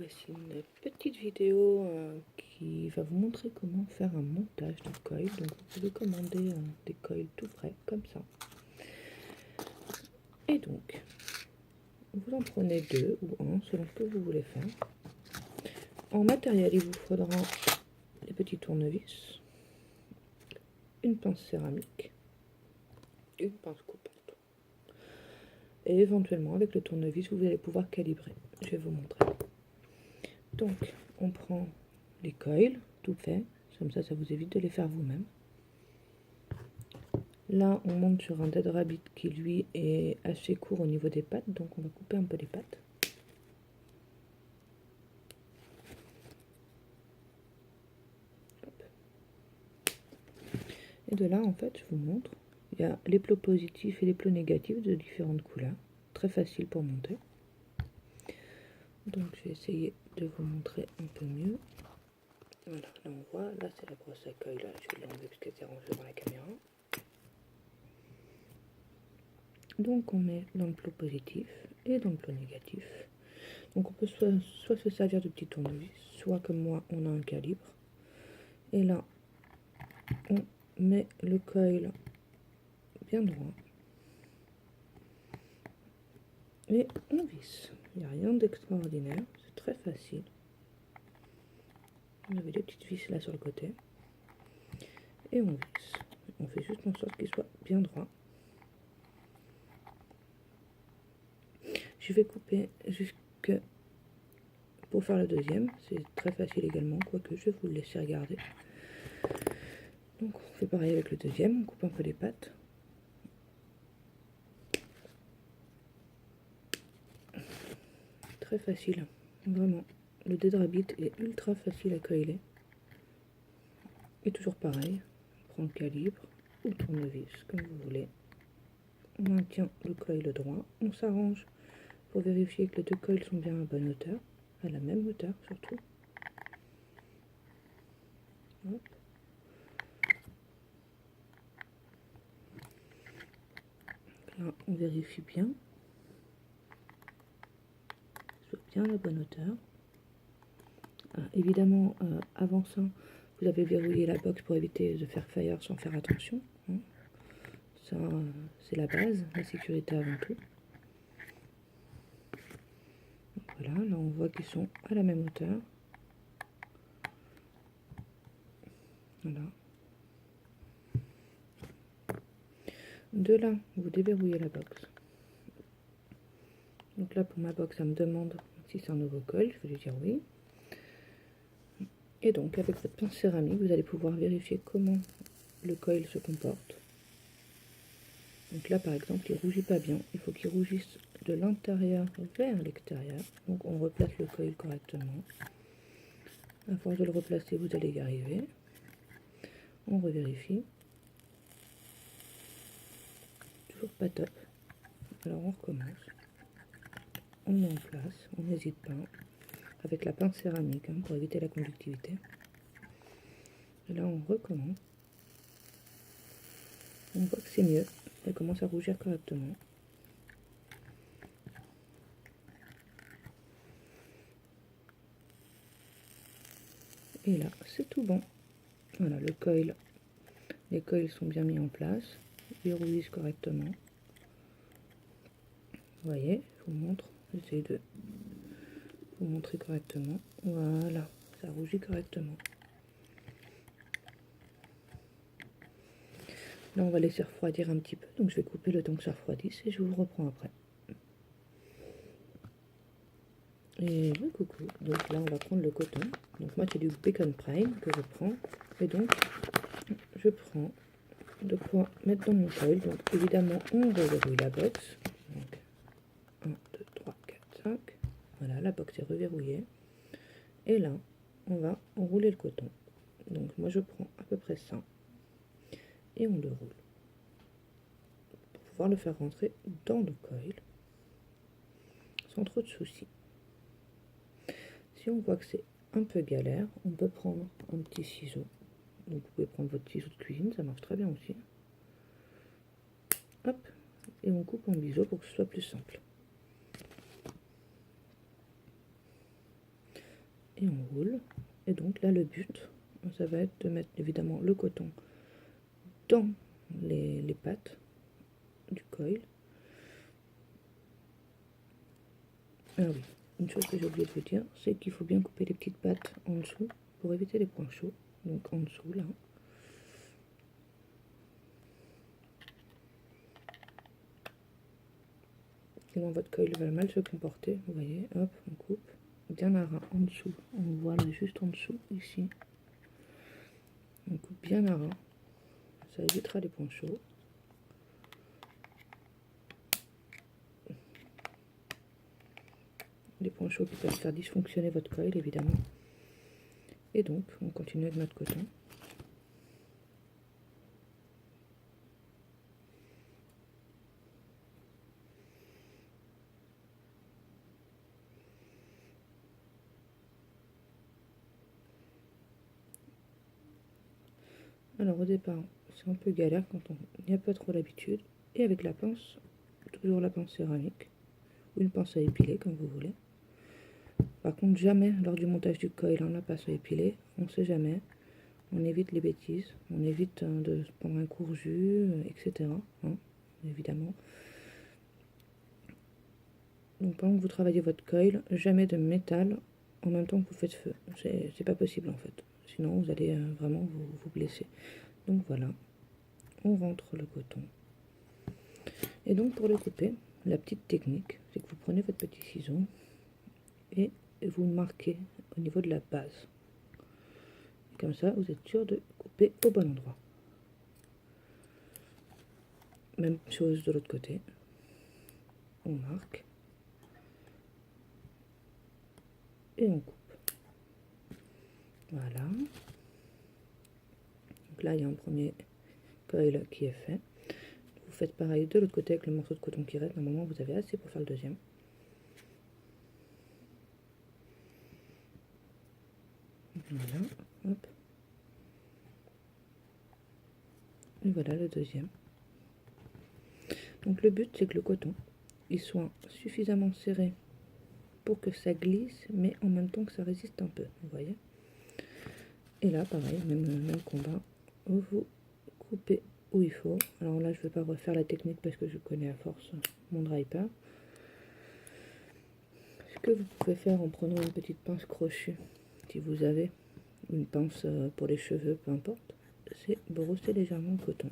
voici une petite vidéo qui va vous montrer comment faire un montage de coil. Donc vous pouvez commander des coils tout frais comme ça. Et donc vous en prenez 2 ou 1 selon ce que vous voulez faire. En matériel, il vous faudra des petits tournevis, une pince céramique, une pince coupante. Et éventuellement avec le tournevis vous allez pouvoir calibrer. Je vais vous montrer. Donc on prend les coils tout fait, comme ça vous évite de les faire vous-même. Là on monte sur un dead rabbit qui lui est assez court au niveau des pattes, donc on va couper un peu les pattes. Hop. Et de là en fait je vous montre, il y a les plots positifs et les plots négatifs de différentes couleurs, très facile pour monter. Donc je vais essayer de vous montrer un peu mieux. Voilà, là on voit, là c'est la brosse à coil, là je vais l'enlever parce qu'elle s'est rangée dans la caméra. Donc on met dans le plot positif et dans le plot négatif. Donc on peut soit se servir de petits tournevis, soit comme moi on a un calibre. Et là on met le coil bien droit et on visse. Il n'y a rien d'extraordinaire, c'est très facile. On avait des petites vis là sur le côté et on visse. On fait juste en sorte qu'il soit bien droit. Je vais couper jusque pour faire le deuxième, c'est très facile également, quoique je vais vous le laisser regarder. Donc on fait pareil avec le deuxième, on coupe un peu les pattes. Très facile, vraiment. Le dead rabbit est ultra facile à coiler. Et toujours pareil, on prend le calibre ou le tournevis, comme vous voulez. On maintient le coil droit, on s'arrange pour vérifier que les deux coils sont bien à bonne hauteur, à la même hauteur surtout. Hop. Là, on vérifie bien, soit bien à la bonne hauteur. Ah, évidemment, avant ça, vous avez verrouillé la box pour éviter de faire fire sans faire attention. Hein. Ça, c'est la base, la sécurité avant tout. Voilà, là on voit qu'ils sont à la même hauteur. Voilà. De là, vous déverrouillez la box. Donc là, pour ma box, ça me demande si c'est un nouveau coil. Je vais lui dire oui. Et donc, avec votre pince céramique, vous allez pouvoir vérifier comment le coil se comporte. Donc là, par exemple, il ne rougit pas bien. Il faut qu'il rougisse de l'intérieur vers l'extérieur. Donc on replace le coil correctement. À force de le replacer, vous allez y arriver. On revérifie. Toujours pas top. Alors on recommence. On met en place, on n'hésite pas. Avec la pince céramique, hein, pour éviter la conductivité. Et là on recommence. On voit que c'est mieux. Elle commence à rougir correctement. Et là, c'est tout bon. Voilà, le coil. Les coils sont bien mis en place. Ils rougissent correctement. Vous voyez, je vous montre. J'essaie de vous montrer correctement. Voilà, ça rougit correctement. Là, on va laisser refroidir un petit peu. Donc, je vais couper le temps que ça refroidisse et je vous reprends après. Et oui, coucou. Donc là, on va prendre le coton. Donc moi, c'est du Bacon Prime que je prends. Et donc, je prends de quoi mettre dans mon coil. Donc évidemment, on reverrouille la box. Donc 1, 2, 3, 4, 5. Voilà, la box est reverrouillée. Et là, on va enrouler le coton. Donc moi, je prends à peu près ça. Et on le roule. Pour pouvoir le faire rentrer dans le coil. Sans trop de soucis. Si on voit que c'est un peu galère, on peut prendre un petit ciseau. Donc vous pouvez prendre votre ciseau de cuisine, ça marche très bien aussi. Hop, et on coupe en biseau pour que ce soit plus simple. et on roule. Et donc là le but, ça va être de mettre évidemment le coton dans les pattes du coil. Ah oui, une chose que j'ai oublié de vous dire, c'est qu'il faut bien couper les petites pattes en dessous pour éviter les points chauds. Donc en dessous là. Sinon votre coil va mal se comporter. Vous voyez, hop, on coupe bien à ras en dessous. On voit là juste en dessous ici. On coupe bien à ras. Ça évitera les points chauds. Des points chauds qui peuvent faire dysfonctionner votre coil évidemment. Et donc on continue avec notre coton. Alors au départ c'est un peu galère quand on n'y a pas trop l'habitude. Et avec la pince, toujours la pince céramique ou une pince à épiler comme vous voulez. Par contre jamais lors du montage du coil la pince à épiler, on ne sait jamais. On évite les bêtises, on évite de se prendre un court jus, etc. Hein, évidemment. Donc pendant que vous travaillez votre coil, jamais de métal en même temps que vous faites feu. C'est pas possible en fait. Sinon vous allez vraiment vous blesser. Donc voilà, on rentre le coton. Et donc pour le couper, la petite technique, c'est que vous prenez votre petit ciseau et vous marquez au niveau de la base. Comme ça, vous êtes sûr de couper au bon endroit. Même chose de l'autre côté. On marque. Et on coupe. Voilà. Donc là, il y a un premier coil qui est fait. Vous faites pareil de l'autre côté avec le morceau de coton qui reste. Normalement, vous avez assez pour faire le deuxième. Voilà. Hop. Et voilà le deuxième. Donc le but, c'est que le coton, il soit suffisamment serré pour que ça glisse, mais en même temps que ça résiste un peu. Vous voyez. Et là, pareil, même combat. Vous coupez où il faut. Alors là, je ne vais pas refaire la technique parce que je connais à force mon dryper. Ce que vous pouvez faire en prenant une petite pince crochue, si vous avez une pince pour les cheveux, peu importe, c'est brosser légèrement le coton.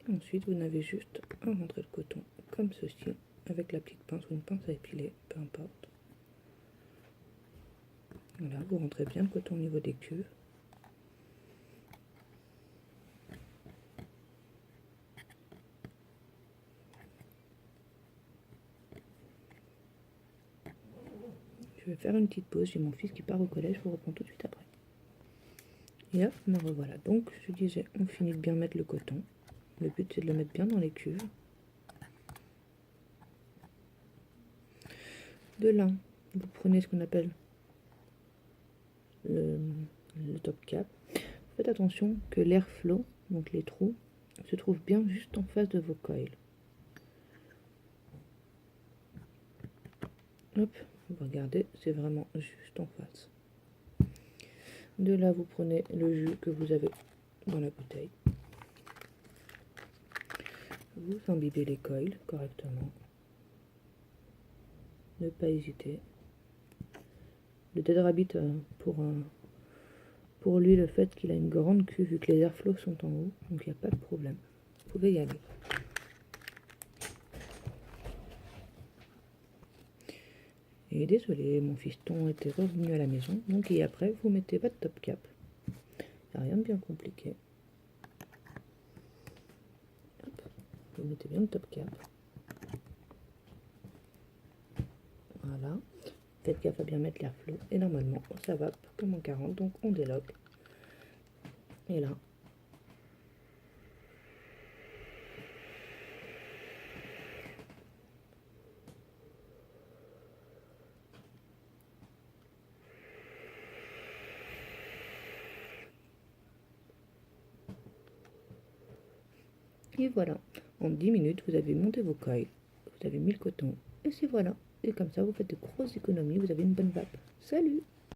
Et ensuite, vous n'avez juste à rentrer le coton comme ceci, avec la petite pince ou une pince à épiler, peu importe. Voilà, vous rentrez bien le coton au niveau des cuves. Je vais faire une petite pause, j'ai mon fils qui part au collège, je vous reprends tout de suite après. Et hop, me revoilà. Donc, je disais, on finit de bien mettre le coton. Le but, c'est de le mettre bien dans les cuves. De là, vous prenez ce qu'on appelle le top cap. Faites attention que l'airflow, donc les trous, se trouvent bien juste en face de vos coils. Hop, vous regardez, c'est vraiment juste en face. De là, vous prenez le jus que vous avez dans la bouteille. Vous imbibez les coils correctement. Ne pas hésiter. Le Dead Rabbit, pour lui, le fait qu'il a une grande cuve, vu que les airflows sont en haut, donc il n'y a pas de problème. Vous pouvez y aller. Et désolé, mon fiston était revenu à la maison, donc et après, vous mettez votre top cap. Il n'y a rien de bien compliqué. Hop, vous mettez bien le top cap. Voilà. Faites gaffe à bien mettre l'airflow. Et normalement, ça va comme en 40, donc on déloque. Et là, Et voilà, en 10 minutes, vous avez monté vos coils, vous avez mis le coton, et c'est voilà. Et comme ça, vous faites de grosses économies, vous avez une bonne vape. Salut!